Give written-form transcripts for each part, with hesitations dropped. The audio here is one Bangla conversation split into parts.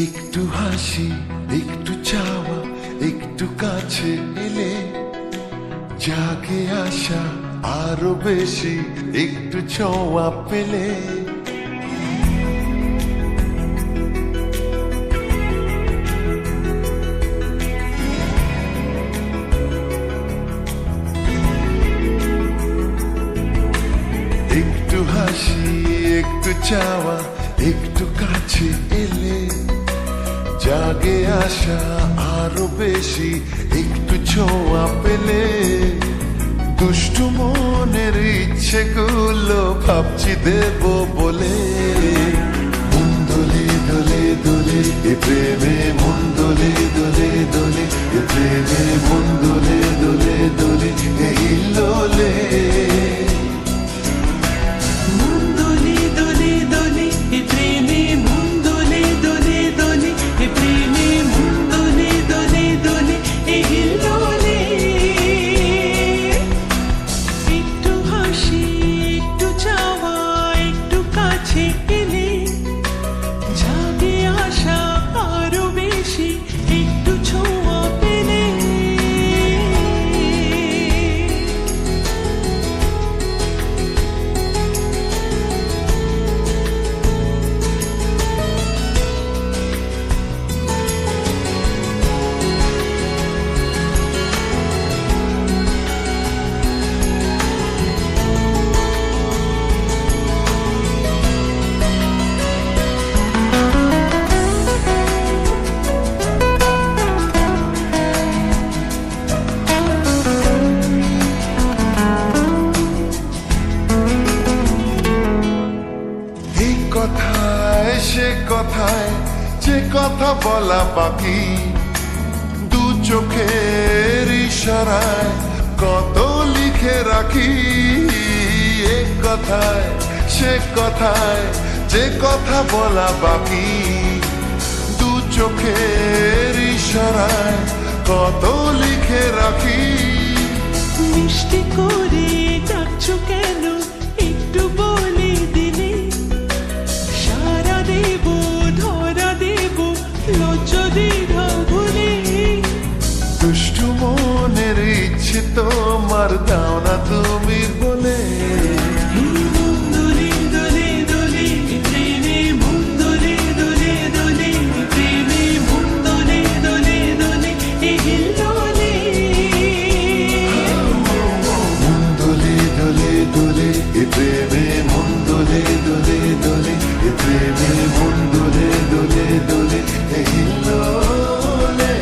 একটু হাসি, একটু চাওয়া, একটু কাছে এলে জাগে আশা আরো বেশি, একটু ছোঁয়া পেলে। একটু হাসি, একটু চাওয়া, একটু কাছে এলে জাগে আশা আরো বেশি, একটু ছোঁয়া পেলে। দুষ্টু মনের ইচ্ছেগুলো ভাবছি দেব বলে। মন দোলে দোলে দোলে এ প্রেমে, মন দোলে দোলে দোলে এ প্রেমে, মন দোলে দোলে দোলে এ হিল্লোলে। কথায় সে কথায় যে কথা বলা বাকি, দু চোখের ইশারায় কত লিখে রাখি। এক কথায় সে কথায় যে কথা বলা বাকি, দু চোখের ইশারায় কত লিখে রাখি। মিষ্টি করে ডাকছো কেন, একটু বলে দিলে সারা দেব, ধরা দেব লজ্জা দ্বিধা ভুলে। দুষ্টু মনের ইচ্ছে তোমার দাও না তুমি বলে। প্রেমে মন দোলে দোলে দোলে এ প্রেমে, মন দোলে দোলে দোলে এ হিল্লোলে।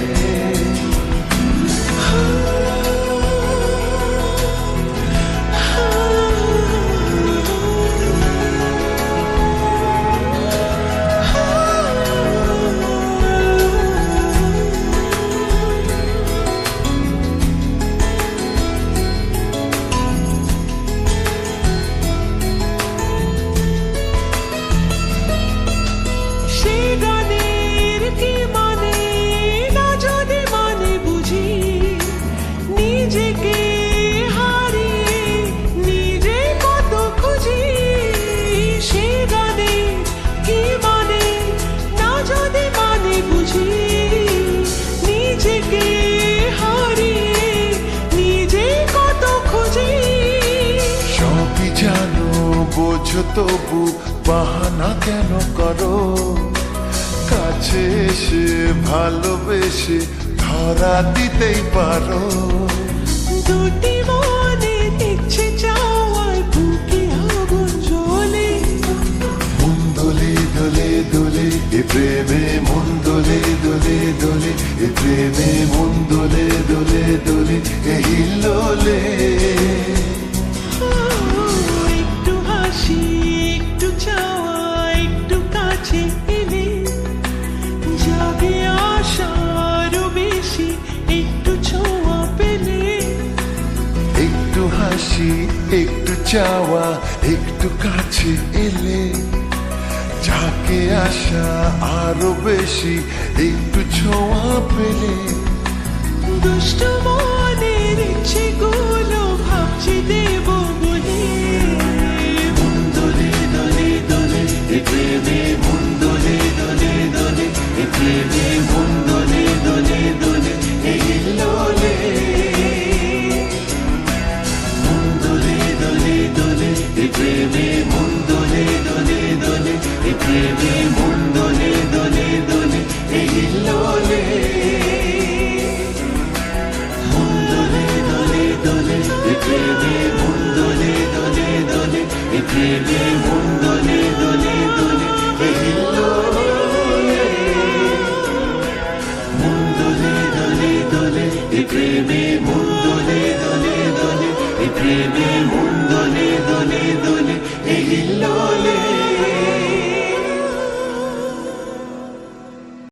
বোঝো তবু বাহানা কেন করো, কাছে এসে ভালোবেসে ধরা দিতেই পারো। দুটি মনে ইচ্ছে চাওয়ায় বুকে আগুন জ্বলে। মন দোলে দোলে দোলে এ প্রেমে, মন দোলে দোলে দোলে এ প্রেমে, মন দোলে দোলে দোলে এ হিল্লোলে। একটু চাওয়া, একটু কাছে এলে জাগে আশা আরো বেশি, একটু ছোঁয়া পেলে। একটু হাসি, একটু চাওয়া, একটু কাছে এলে জাগে আশা আরো বেশি, একটু ছোঁয়া পেলে। দুষ্টু মনের ইচ্ছেগুলো ভাবছি দেব বলে। মন দোলে দোলে দোলে এ প্রেমে, মন দোলে দোলে দোলে এ প্রেমে মন দোলে দোলে দোলে এই হিল্লোলে মন দোলে দোলে দোলে এই প্রেমে মন দোলে দোলে দোলে এই প্রেমে মন দোলে দোলে দোলে এই হিল্লোলে মন দোলে দোলে দোলে এই প্রেমে মন দোলে দোলে দোলে এই প্রেমে মন দোলে দোলে দোলে এই হিল্লোলে মন দোলে দোলে দোলে এই প্রেমে মন দোলে দোলে দোলে এই প্রেমে মন